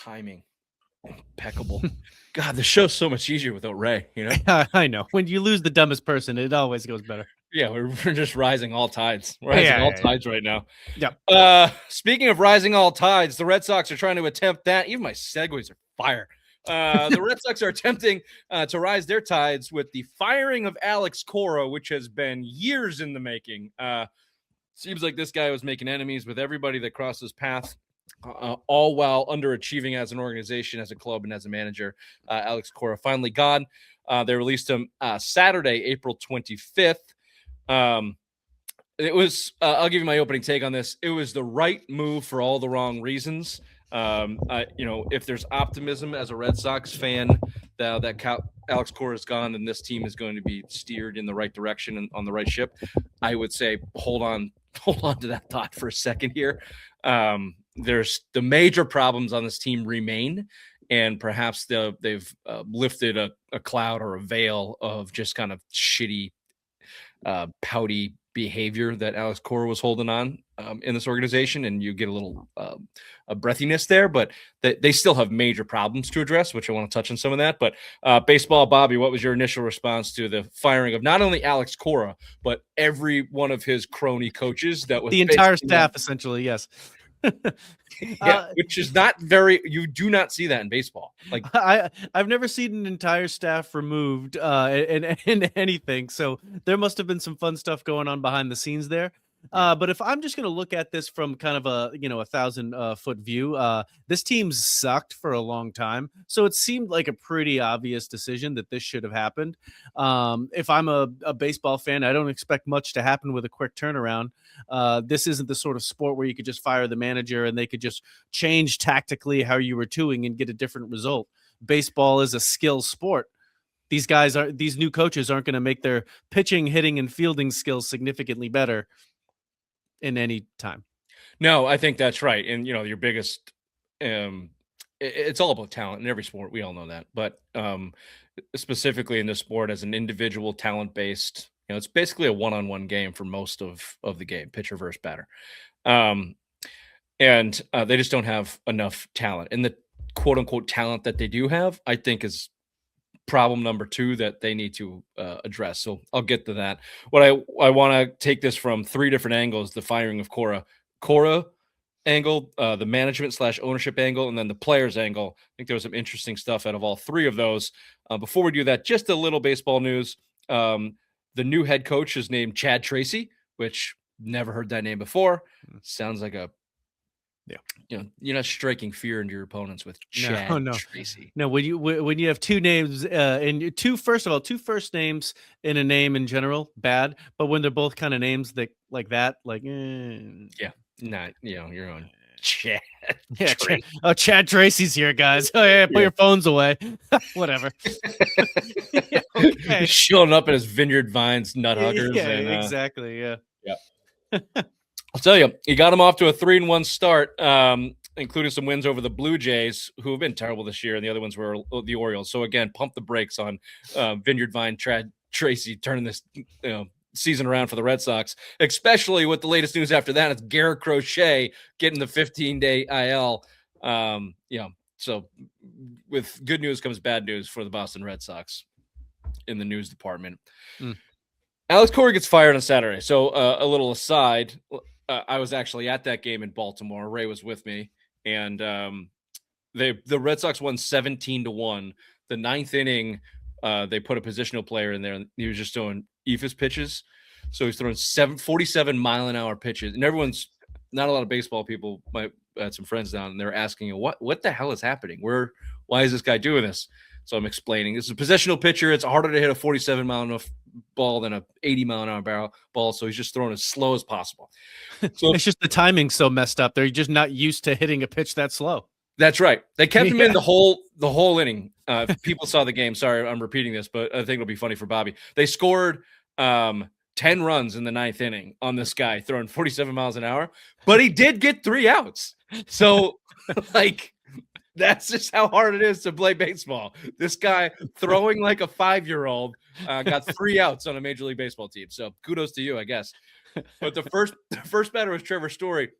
Timing. Impeccable. God, the show's so much easier without Ray, you know? I know. When you lose the dumbest person, it always goes better. Yeah, we're just rising all tides. We're rising all tides right now. Yeah. Speaking of rising all tides, the Red Sox are trying to attempt that. Even my segues are fire. The Red Sox are attempting to rise their tides with the firing of Alex Cora, which has been years in the making. Seems like this guy was making enemies with everybody that crossed his path, all while underachieving as an organization, as a club, and as a manager. Alex Cora finally gone. They released him Saturday, April 25th. It was, I'll give you my opening take on this. It was the right move for all the wrong reasons. If there's optimism as a Red Sox fan that Alex Cora is gone and this team is going to be steered in the right direction and on the right ship, I would say hold on to that thought for a second here. There's the major problems on this team remain, and perhaps they've lifted a cloud or a veil of just kind of shitty, pouty behavior that Alex Cora was holding on in this organization, and you get a little a breathiness there, but they still have major problems to address, which I want to touch on some of that. But baseball, Bobby, what was your initial response to the firing of not only Alex Cora, but every one of his crony coaches? That was the entire staff, essentially, yes. Yeah, which is not you do not see that in baseball. Like I've never seen an entire staff removed in anything. So there must have been some fun stuff going on behind the scenes there. But if I'm just going to look at this from kind of a 1,000-foot view, this team sucked for a long time. So it seemed like a pretty obvious decision that this should have happened. If I'm a baseball fan, I don't expect much to happen with a quick turnaround. This isn't the sort of sport where you could just fire the manager and they could just change tactically how you were doing and get a different result. Baseball is a skill sport. These new coaches aren't going to make their pitching, hitting, and fielding skills significantly better in any time. No, I think that's right. And, your biggest, it's all about talent in every sport. We all know that. But specifically in this sport, as an individual talent-based, it's basically a one-on-one game for most of the game, pitcher versus batter. And they just don't have enough talent. And the quote-unquote talent that they do have, I think, is problem number 2 that they need to address. So I'll get to that. What I want to take this from 3 different angles: the firing of Cora angle, the management / ownership angle, and then the players angle. I think there was some interesting stuff out of all 3 of those. Before we do that, just a little baseball news. The new head coach is named Chad Tracy, which never heard that name before. Sounds like you're not striking fear into your opponents with Chad Tracy. No, when you have 2 names and two first names in a name in general, bad. But when they're both kind of names that like that, you're on Chad. Yeah, Chad Tracy's here, guys. Oh yeah, put your phones away. Whatever. Okay. He's showing up at his Vineyard Vines nut huggers. Yeah, exactly. Yeah. I'll tell you, he got him off to a 3-1 start, including some wins over the Blue Jays, who have been terrible this year, and the other ones were the Orioles. So again, pump the brakes on Vineyard Vine Chad Tracy turning this season around for the Red Sox, especially with the latest news after that. It's Garrett Crochet getting the 15-day IL. So with good news comes bad news for the Boston Red Sox in the news department. Alex Cora gets fired on Saturday. So a little aside, I was actually at that game in Baltimore. Ray was with me, and the Red Sox won 17-1. The 9th inning, they put a positional player in there, and he was just doing eephus pitches. So he's throwing 47-mile-an-hour pitches, and not a lot of baseball people had some friends down, and they're asking, what the hell is happening? Why is this guy doing this? So I'm explaining. This is a positional pitcher. It's harder to hit a 47-mile-an-hour ball than a 80-mile-an-hour barrel ball, so he's just throwing as slow as possible. So it's just the timing's so messed up. They're just not used to hitting a pitch that slow. That's right. They kept him in the whole inning. If people saw the game, sorry, I'm repeating this, but I think it'll be funny for Bobby. They scored 10 runs in the 9th inning on this guy throwing 47 miles an hour, but he did get 3 outs. So, that's just how hard it is to play baseball. This guy throwing like a 5-year-old got 3 outs on a Major League Baseball team. So kudos to you, I guess. But the first batter was Trevor Story.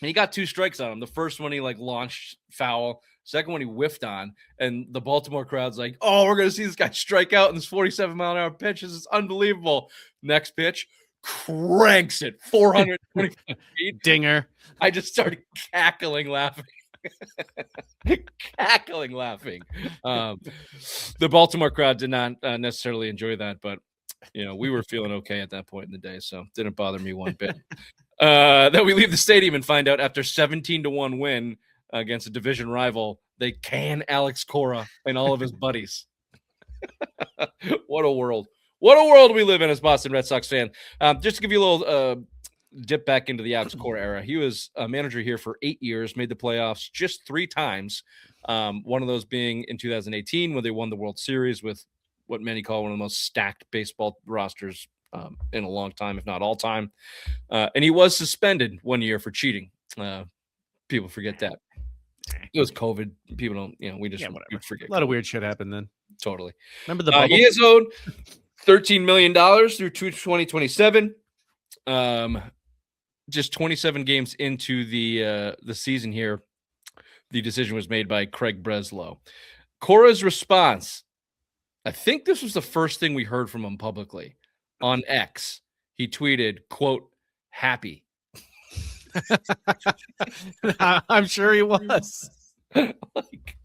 And he got 2 strikes on him. The first one he like launched foul. Second one he whiffed on. And the Baltimore crowd's like, oh, we're going to see this guy strike out in this 47-mile-an-hour pitch. This is unbelievable. Next pitch, cranks it 425 feet. Dinger. I just started cackling laughing. Cackling laughing. The Baltimore crowd did not necessarily enjoy that, but we were feeling okay at that point in the day, so it didn't bother me one bit. Then we leave the stadium and find out after 17-1 win against a division rival, they can Alex Cora and all of his buddies. What a world. What a world we live in as Boston Red Sox fan. Just to give you a little dip back into the Alex Cora era. He was a manager here for 8 years, made the playoffs just 3 times. One of those being in 2018 when they won the World Series with what many call one of the most stacked baseball rosters in a long time, if not all time. And he was suspended 1 year for cheating. People forget that. It was COVID. People don't, we just we forget. A lot of weird shit happened then. Totally. Remember the bubble? He is owed $13 million through 2027. Just 27 games into the season here, the decision was made by Craig Breslow. Cora's response, I think this was the first thing we heard from him publicly on X. He tweeted, quote, happy. I'm sure he was. Like,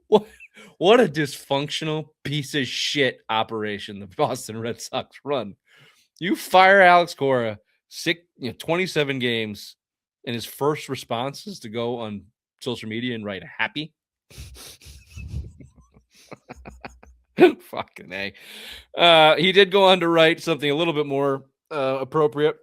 what a dysfunctional piece of shit operation the Boston Red Sox run. You fire Alex Cora, 27 games, and his first response is to go on social media and write happy. Fucking A. He did go on to write something a little bit more appropriate.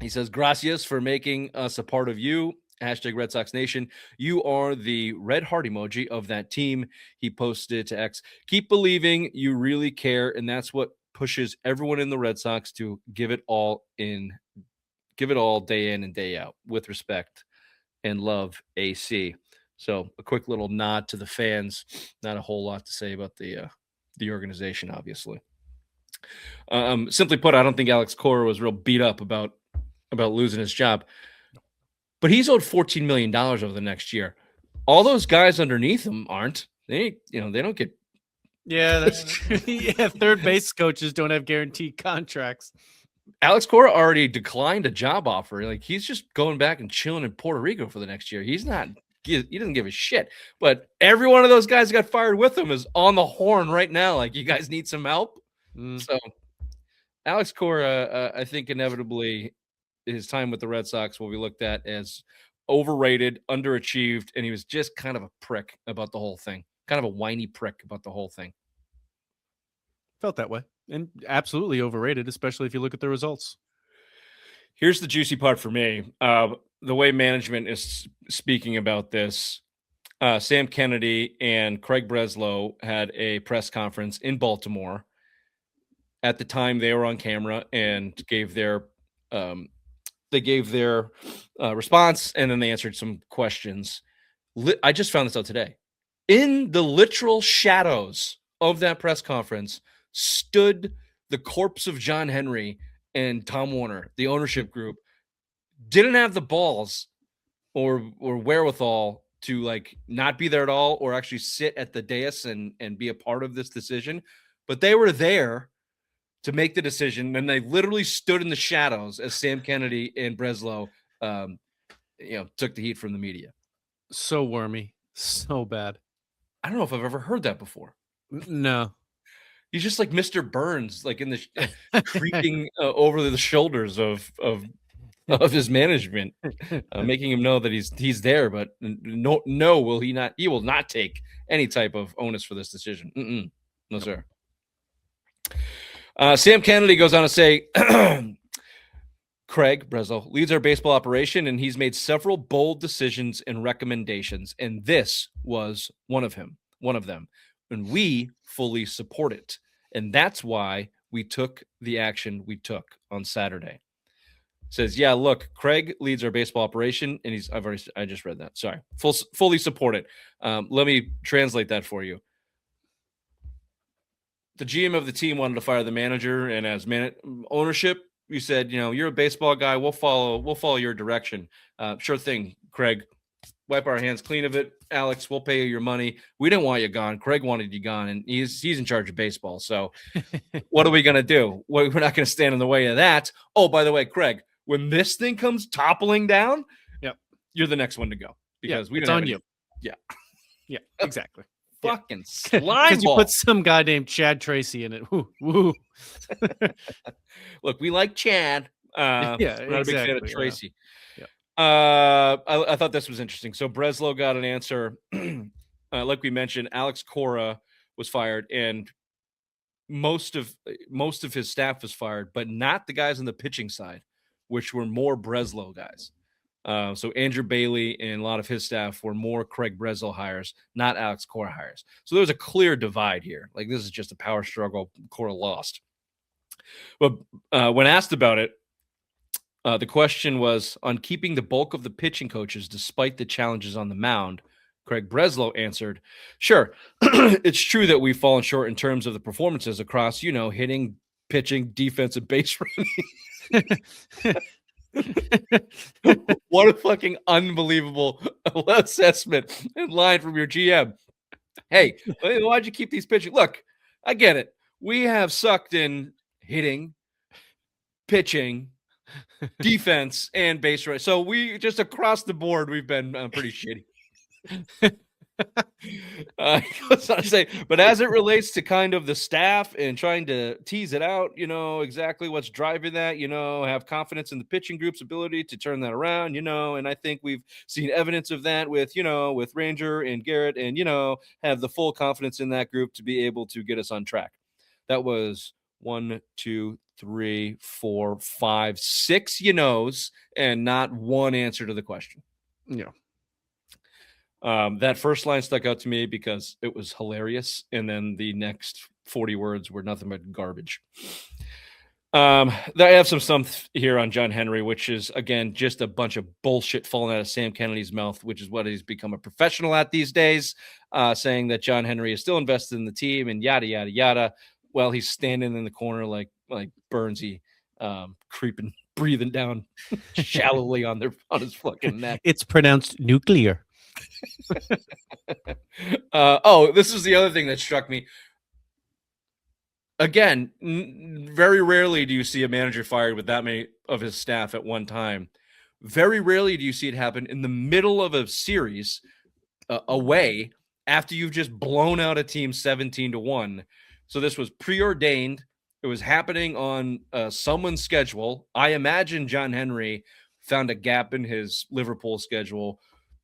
He says, gracias for making us a part of you. Hashtag Red Sox Nation. You are the red heart emoji of that team. He posted to X. Keep believing you really care, and that's what pushes everyone in the Red Sox to give it all day in and day out with respect and love, AC. So a quick little nod to the fans. Not a whole lot to say about the organization, obviously. Simply put, I don't think Alex Cora was real beat up about losing his job, but he's owed $14 million over the next year. All those guys underneath him aren't. They don't get. Yeah, that's true. Yeah, third base coaches don't have guaranteed contracts. Alex Cora already declined a job offer. Like, he's just going back and chilling in Puerto Rico for the next year. He doesn't give a shit. But every one of those guys that got fired with him is on the horn right now. Like, you guys need some help. So Alex Cora, I think inevitably his time with the Red Sox will be looked at as overrated, underachieved, and he was just kind of a prick about the whole thing. Kind of a whiny prick about the whole thing. Felt that way. And absolutely overrated, especially if you look at the results. Here's the juicy part for me. The way management is speaking about this, Sam Kennedy and Craig Breslow had a press conference in Baltimore. At the time, they were on camera and gave their response, and then they answered some questions. I just found this out today. In the literal shadows of that press conference stood the corpse of John Henry and Tom Warner, the ownership group. Didn't have the balls or wherewithal to not be there at all or actually sit at the dais and be a part of this decision. But they were there to make the decision, and they literally stood in the shadows as Sam Kennedy and Breslow took the heat from the media. So wormy. So bad. I don't know if I've ever heard that before. No. He's just like Mr. Burns, like in the creeping over the shoulders of his management, making him know that he's there, but he will not take any type of onus for this decision. No, sir. Sam Kennedy goes on to say, Craig Breslow leads our baseball operation, and he's made several bold decisions and recommendations, and this was one of them. And we fully support it. And that's why we took the action we took on Saturday. Says, yeah, look, Craig leads our baseball operation, and I just read that. Sorry. Fully support it. Let me translate that for you. The GM of the team wanted to fire the manager, and as ownership, we said, you're a baseball guy. We'll follow your direction. Sure thing, Craig. Wipe our hands clean of it. Alex, we'll pay you your money. We didn't want you gone. Craig wanted you gone, and he's in charge of baseball. So what are we going to do? We're not going to stand in the way of that. Oh, by the way, Craig, when this thing comes toppling down, you're the next one to go because we it's don't on you. Yeah. Yeah, exactly. Fucking slime because you put some guy named Chad Tracy in it. Woo. Look, we like Chad. Yeah, we're not a big fan of exactly, Tracy. yeah. I thought this was interesting. So Breslow got an answer. Like we mentioned, Alex Cora was fired, and most of his staff was fired, but not the guys on the pitching side, which were more Breslow guys. So Andrew Bailey and a lot of his staff were more Craig Breslow hires, not Alex Cora hires. So there was a clear divide here. Like, this is just a power struggle. Cora lost. But when asked about it, the question was on keeping the bulk of the pitching coaches despite the challenges on the mound. Craig Breslow answered, "Sure, it's true that we've fallen short in terms of the performances across, hitting, pitching, defense, and base running." What a fucking unbelievable assessment and line from your GM. Hey, why'd you keep these pitching? Look, I get it. We have sucked in hitting, pitching, defense, and base running. So we just across the board, we've been pretty shitty. But as it relates to kind of the staff and trying to tease it out, exactly what's driving that, have confidence in the pitching group's ability to turn that around, and I think we've seen evidence of that with Ranger and Garrett, and, have the full confidence in that group to be able to get us on track. That was 1, 2, 3, 4, 5, 6 and not one answer to the question. Yeah. That first line stuck out to me because it was hilarious, and then the next 40 words were nothing but garbage. I have some stuff here on John Henry, which is, again, just a bunch of bullshit falling out of Sam Kennedy's mouth, which is what he's become a professional at these days, saying that John Henry is still invested in the team and yada, yada, yada. Well, he's standing in the corner like Burnsy, creeping, breathing down shallowly on his fucking neck. It's pronounced nuclear. This is the other thing that struck me. Again, very rarely do you see a manager fired with that many of his staff at one time. Very rarely do you see it happen in the middle of a series away after you've just blown out a team 17-1. So this was preordained. It was happening on someone's schedule. I imagine John Henry found a gap in his Liverpool schedule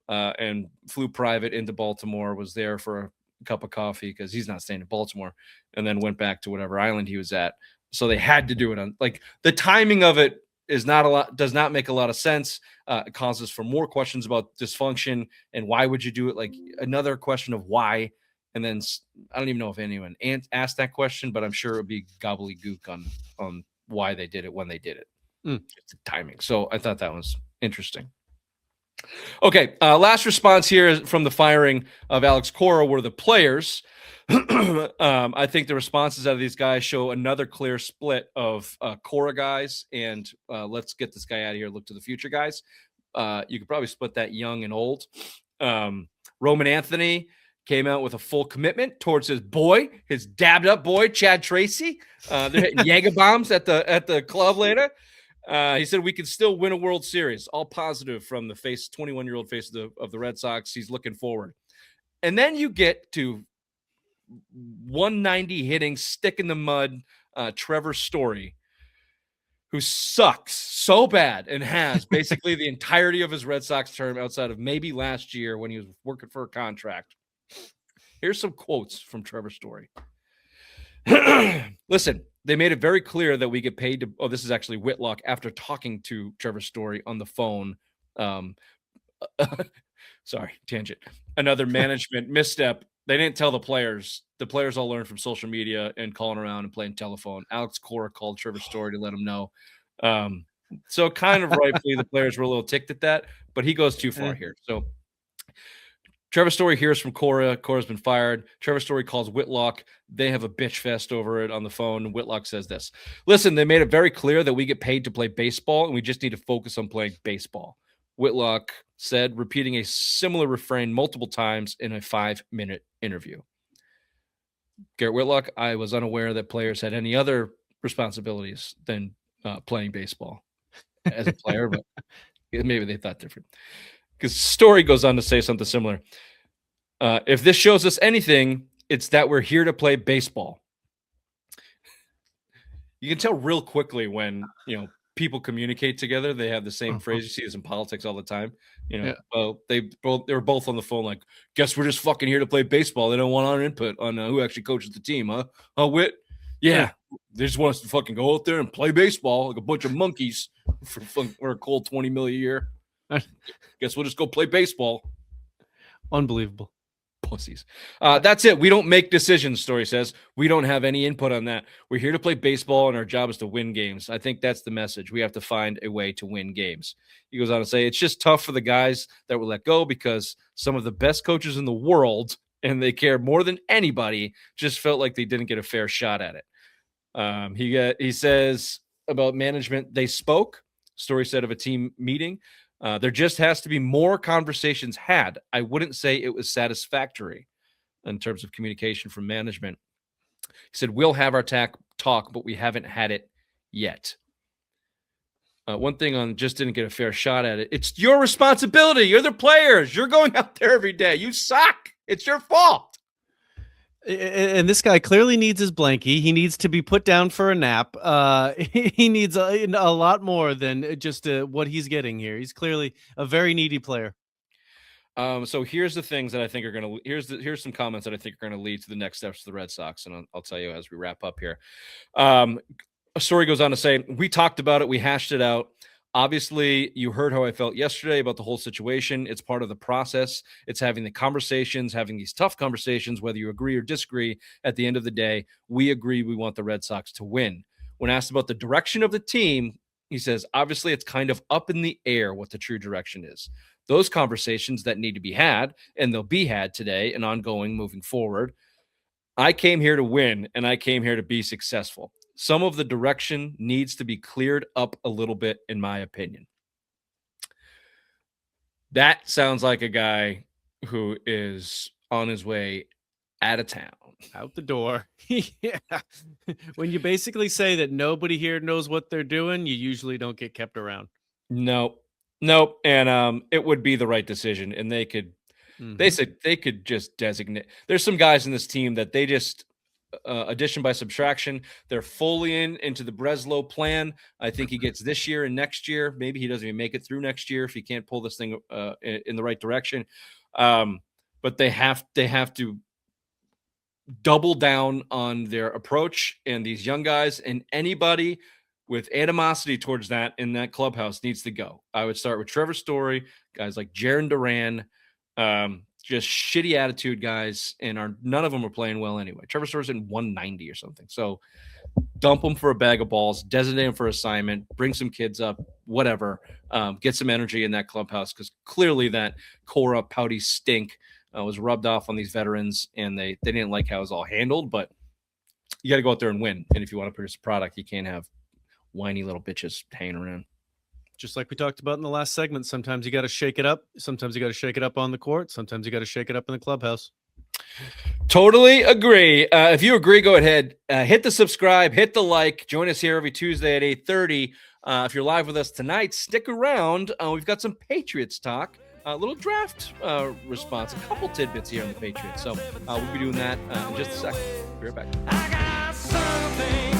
and flew private into Baltimore, was there for a cup of coffee because he's not staying in Baltimore, and then went back to whatever island he was at. So they had to do it on, like, the timing of it does not make a lot of sense. It causes for more questions about dysfunction and why would you do it? Like, another question of why. And then I don't even know if anyone asked that question, but I'm sure it would be gobbledygook on why they did it when they did it. It's the timing. So I thought that was interesting. Okay, last response here is from the firing of Alex Cora were the players. I think the responses out of these guys show another clear split of Cora guys and let's get this guy out of here, look to the future guys. You could probably split that young and old. Roman Anthony came out with a full commitment towards his dabbed up boy, Chad Tracy. They're hitting Jaeger bombs at the club later. He said we can still win a World Series. All positive from the 21-year-old face of the Red Sox. He's looking forward. And then you get to 190 hitting, stick in the mud, Trevor Story, who sucks so bad and has basically the entirety of his Red Sox term outside of maybe last year when he was working for a contract. Here's some quotes from Trevor Story. Listen, they made it very clear that we get paid to. Oh, this is actually Whitlock after talking to Trevor Story on the phone. Sorry, tangent. Another management misstep. They didn't tell the players. The players all learned from social media and calling around and playing telephone. Alex Cora called Trevor Story to let him know. So kind of rightfully, the players were a little ticked at that, but he goes too far here. So Trevor Story hears from Cora. Cora's been fired. Trevor Story calls Whitlock. They have a bitch fest over it on the phone. Whitlock says this. Listen, they made it very clear that we get paid to play baseball, and we just need to focus on playing baseball. Whitlock said, repeating a similar refrain multiple times in a 5-minute interview. Garrett Whitlock, I was unaware that players had any other responsibilities than playing baseball as a player, but maybe they thought different. Because Story goes on to say something similar. If this shows us anything, it's that we're here to play baseball. You can tell real quickly when, people communicate together. They have the same phrase. You see this in politics all the time. Well, they were both on the phone like, guess we're just fucking here to play baseball. They don't want our input on who actually coaches the team, huh? Oh, Whit? Yeah. They just want us to fucking go out there and play baseball like a bunch of monkeys for a cold $20 million a year. Guess we'll just go play baseball. Unbelievable. Pussies. That's it. We don't make decisions, Story says. We don't have any input on that. We're here to play baseball, and our job is to win games. I think that's the message. We have to find a way to win games. He goes on to say, it's just tough for the guys that were let go because some of the best coaches in the world, and they care more than anybody, just felt like they didn't get a fair shot at it. He says about management, they spoke. Story said of a team meeting. There just has to be more conversations had. I wouldn't say it was satisfactory in terms of communication from management. He said, we'll have our talk, but we haven't had it yet. One thing on just didn't get a fair shot at it. It's your responsibility. You're the players. You're going out there every day. You suck. It's your fault. And this guy clearly needs his blankie. He needs to be put down for a nap. He needs a lot more than just what he's getting here. He's clearly a very needy player. So here's the things that I think are going to, here's some comments that I think are going to lead to the next steps for the Red Sox. And I'll tell you as we wrap up here. A story goes on to say, we talked about it. We hashed it out. Obviously, you heard how I felt yesterday about the whole situation. It's part of the process. It's having the conversations, having these tough conversations, whether you agree or disagree. At the end of the day, we agree we want the Red Sox to win. When asked about the direction of the team, he says, obviously, it's kind of up in the air what the true direction is. Those conversations that need to be had, and they'll be had today and ongoing moving forward. I came here to win, and I came here to be successful. Some of the direction needs to be cleared up a little bit, in my opinion. That sounds like a guy who is on his way out of town. Out the door. Yeah. When you basically say that nobody here knows what they're doing, you usually don't get kept around. Nope. And it would be the right decision. And they could, they said they could just designate. There's some guys in this team that they just, addition by subtraction, they're fully into the Breslow plan. I think he gets this year and next year. Maybe he doesn't even make it through next year if he can't pull this thing in the right direction. But they have to double down on their approach, and these young guys and anybody with animosity towards that in that clubhouse needs to go. I would start with Trevor Story, guys like Jaron Duran, just shitty attitude guys, and none of them are playing well anyway. Trevor Story's in 190 or something. So dump them for a bag of balls, designate them for assignment, bring some kids up, whatever. Get some energy in that clubhouse, because clearly that Cora pouty stink was rubbed off on these veterans, and they didn't like how it was all handled. But you got to go out there and win. And if you want to produce a product, you can't have whiny little bitches hanging around. Just like we talked about in the last segment, sometimes you got to shake it up. Sometimes you got to shake it up on the court. Sometimes you got to shake it up in the clubhouse. Totally agree. If you agree, go ahead. Hit the subscribe, hit the like. Join us here every Tuesday at 8:30. If you're live with us tonight, stick around. We've got some Patriots talk, a little draft response, a couple tidbits here on the Patriots. So we'll be doing that in just a second. Be right back. I got something